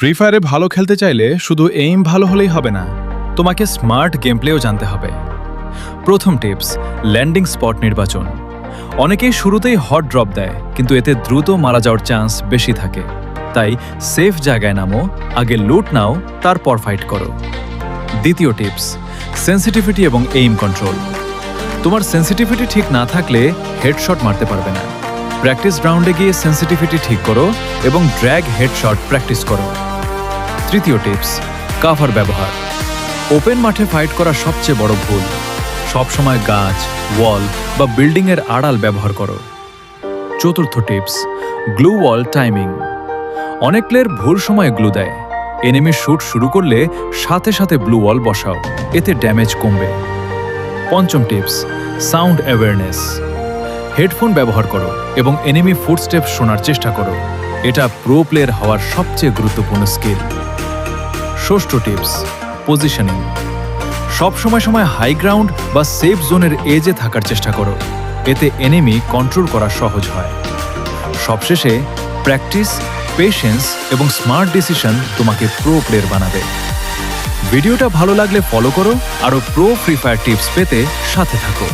Free ফায়ারে ভালো খেলতে চাইলে শুধু এইম ভালো হলেই হবে না, তোমাকে স্মার্ট গেম প্লেও জানতে হবে। প্রথম টিপস, ল্যান্ডিং স্পট নির্বাচন। অনেকেই শুরুতেই হট ড্রপ দেয়, কিন্তু এতে দ্রুত মারা যাওয়ার চান্স বেশি থাকে। তাই সেফ জায়গায় নামো, আগে লুট নাও, তারপর ফাইট করো। দ্বিতীয় টিপস, সেন্সিটিভিটি এবং এইম কন্ট্রোল। তোমার সেন্সিটিভিটি ঠিক না থাকলে হেডশট মারতে পারবে না। প্র্যাকটিস গ্রাউন্ডে গিয়ে সেন্সিটিভিটি ঠিক করো এবং ড্র্যাগ হেডশট প্র্যাকটিস করো। তৃতীয় টিপস, কাভার ব্যবহার। ওপেন মাঠে ফাইট করা সবচেয়ে বড় ভুল। সবসময় গাছ, ওয়াল বা বিল্ডিংয়ের আড়াল ব্যবহার করো। চতুর্থ টিপস, গ্লু ওয়াল টাইমিং। অনেক প্লেয়ার ভুল সময়ে গ্লু দেয়। এনিমি শুট শুরু করলে সাথে সাথে ব্লু ওয়াল বসাও, এতে ড্যামেজ কমবে। পঞ্চম টিপস, সাউন্ড অ্যাওয়ারনেস। হেডফোন ব্যবহার করো এবং এনিমি ফুটস্টেপ শোনার চেষ্টা করো। এটা প্রো প্লেয়ার হওয়ার সবচেয়ে গুরুত্বপূর্ণ স্কিল। ষষ্ঠ টিপস, পজিশনিং। সময় হাই গ্রাউন্ড বা সেফ জোনের এজে থাকার চেষ্টা করো, এতে এনিমি কন্ট্রোল করা সহজ হয়। সবশেষে প্র্যাকটিস, পেশেন্স এবং স্মার্ট ডিসিশন তোমাকে প্রো প্লেয়ার বানাবে। ভিডিওটা ভালো লাগলে ফলো করো, আরও প্রো ফ্রি ফায়ার টিপস পেতে সাথে থাকো।